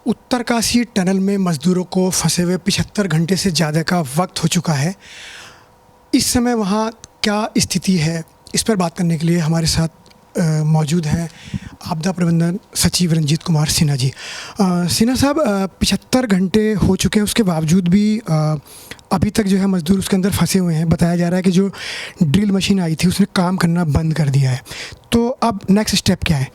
Uttarkashi tunnel में मज़दूरों को फंसे हुए 75 घंटे से ज़्यादा का वक्त हो चुका है। इस समय वहाँ क्या स्थिति है, इस पर बात करने के लिए हमारे साथ मौजूद हैं आपदा प्रबंधन सचिव रंजीत कुमार सिन्हा जी। सिन्हा साहब, 75 घंटे हो चुके हैं, उसके बावजूद भी अभी तक जो है मज़दूर उसके अंदर फंसे हुए हैं। बताया जा रहा है कि जो ड्रिल मशीन आई थी उसने काम करना बंद कर दिया है। तो अब नेक्स्ट स्टेप क्या है?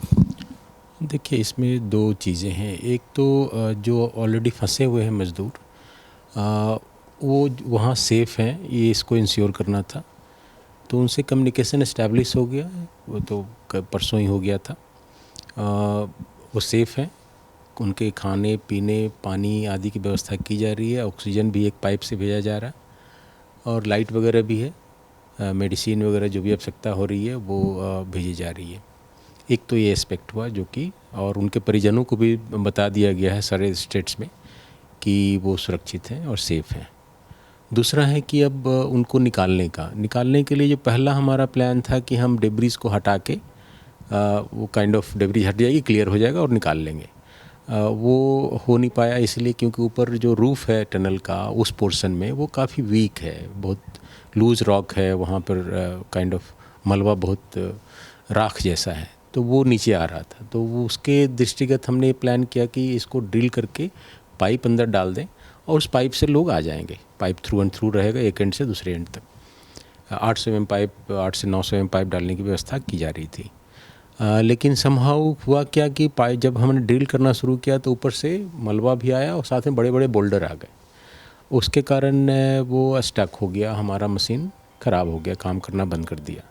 देखिए, इसमें दो चीज़ें हैं। एक तो जो ऑलरेडी फंसे हुए हैं मज़दूर, वो वहाँ सेफ़ हैं, ये इसको इंश्योर करना था। तो उनसे कम्युनिकेशन इस्टेब्लिश हो गया है, वो तो परसों ही हो गया था। वो सेफ़ हैं, उनके खाने पीने पानी आदि की व्यवस्था की जा रही है। ऑक्सीजन भी एक पाइप से भेजा जा रहा है और लाइट वगैरह भी है। मेडिसिन वगैरह जो भी आवश्यकता हो रही है वो भेजी जा रही है। एक तो ये एस्पेक्ट हुआ जो कि, और उनके परिजनों को भी बता दिया गया है सारे स्टेट्स में कि वो सुरक्षित हैं और सेफ़ हैं। दूसरा है कि अब उनको निकालने के लिए जो पहला हमारा प्लान था कि हम डेब्रीज को हटा के वो काइंड ऑफ डेब्रीज हट जाएगी, क्लियर हो जाएगा और निकाल लेंगे। वो हो नहीं पाया इसलिए क्योंकि ऊपर जो रूफ़ है टनल का उस पोर्शन में वो काफ़ी वीक है, बहुत लूज़ रॉक है वहाँ पर, काइंड ऑफ मलबा बहुत राख जैसा है, तो वो नीचे आ रहा था। तो वो उसके दृष्टिगत हमने प्लान किया कि इसको ड्रिल करके पाइप अंदर डाल दें और उस पाइप से लोग आ जाएंगे। पाइप थ्रू एंड थ्रू रहेगा, एक एंड से दूसरे एंड तक। 800 mm पाइप, 8 से 900 mm पाइप डालने की व्यवस्था की जा रही थी। लेकिन समहाउ हुआ क्या कि पाइप जब हमने ड्रिल करना शुरू किया तो ऊपर से मलबा भी आया और साथ में बड़े बड़े बोल्डर आ गए। उसके कारण वो स्टक हो गया, हमारा मशीन ख़राब हो गया, काम करना बंद कर दिया।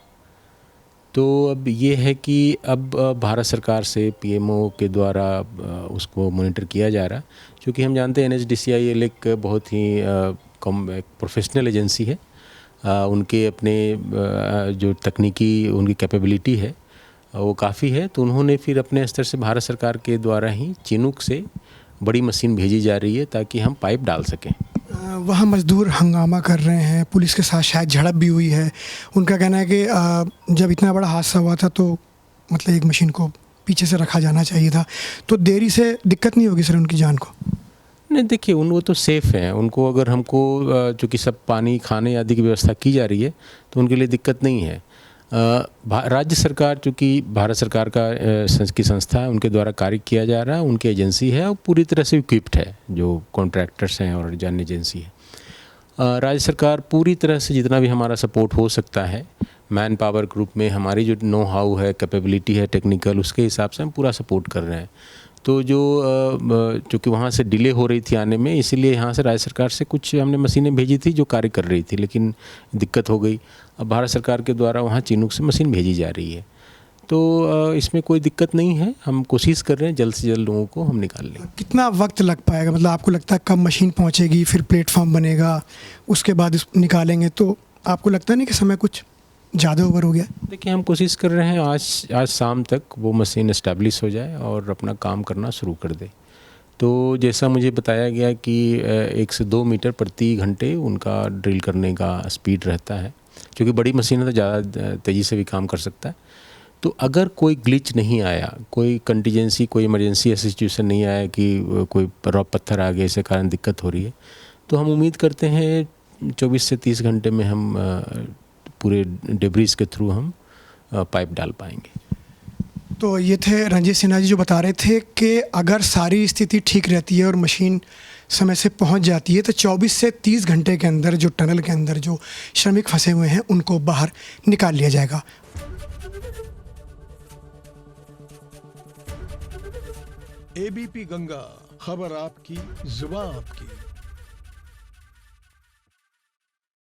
तो अब ये है कि अब भारत सरकार से पीएमओ के द्वारा उसको मॉनिटर किया जा रहा है, क्योंकि हम जानते हैं NHDCIL एक बहुत ही एक प्रोफेशनल एजेंसी है। उनके अपने जो तकनीकी उनकी कैपेबिलिटी है वो काफ़ी है। तो उन्होंने फिर अपने स्तर से भारत सरकार के द्वारा ही चिनूक से बड़ी मशीन भेजी जा रही है ताकि हम पाइप डाल सकें। वहाँ मज़दूर हंगामा कर रहे हैं, पुलिस के साथ शायद झड़प भी हुई है। उनका कहना है कि जब इतना बड़ा हादसा हुआ था तो मतलब एक मशीन को पीछे से रखा जाना चाहिए था, तो देरी से दिक्कत नहीं होगी सर उनकी जान को? नहीं, देखिए, वो तो सेफ़ हैं। उनको अगर हमको चूँकि सब पानी खाने आदि की व्यवस्था की जा रही है तो उनके लिए दिक्कत नहीं है। राज्य सरकार, चूँकि भारत सरकार का की संस्था है, उनके द्वारा कार्य किया जा रहा है, उनकी एजेंसी है और पूरी तरह से इक्विप्ड है, जो कॉन्ट्रैक्टर्स हैं और जन एजेंसी है। राज्य सरकार पूरी तरह से जितना भी हमारा सपोर्ट हो सकता है, मैन पावर ग्रुप में हमारी जो नो हाउ है, कैपेबिलिटी है टेक्निकल, उसके हिसाब से हम पूरा सपोर्ट कर रहे हैं। तो जो चूँकि वहाँ से डिले हो रही थी आने में, इसीलिए यहाँ से राज्य सरकार से कुछ हमने मशीनें भेजी थी जो कार्य कर रही थी, लेकिन दिक्कत हो गई। अब भारत सरकार के द्वारा वहाँ चिनूक से मशीन भेजी जा रही है। तो इसमें कोई दिक्कत नहीं है। हम कोशिश कर रहे हैं जल्द से जल्द लोगों को हम निकाल लें। कितना वक्त लग पाएगा, मतलब आपको लगता है कब मशीन पहुँचेगी, फिर प्लेटफॉर्म बनेगा, उसके बाद निकालेंगे, तो आपको लगता नहीं कि समय कुछ ज़्यादा ओवर हो गया? देखिए, हम कोशिश कर रहे हैं आज शाम तक वो मशीन इस्टेब्लिश हो जाए और अपना काम करना शुरू कर दे। तो जैसा मुझे बताया गया कि 1 से 2 मीटर प्रति घंटे उनका ड्रिल करने का स्पीड रहता है, क्योंकि बड़ी मशीन है तो ज़्यादा तेज़ी से भी काम कर सकता है। तो अगर कोई ग्लिच नहीं आया, कोई कंटीजेंसी, कोई इमरजेंसी ऐसी सिचुएशन नहीं आया कि कोई रॉक पत्थर आ गए, इसके कारण दिक्कत हो रही है, तो हम उम्मीद करते हैं 24 से 30 घंटे में हम पूरे डेब्रीज के थ्रू हम पाइप डाल पाएंगे। तो ये थे रंजीत सिन्हा जी जो बता रहे थे कि अगर सारी स्थिति ठीक रहती है और मशीन समय से पहुंच जाती है तो 24 से 30 घंटे के अंदर जो टनल के अंदर जो श्रमिक फंसे हुए हैं उनको बाहर निकाल लिया जाएगा। ABP गंगा, खबर आपकी, जुबान आपकी।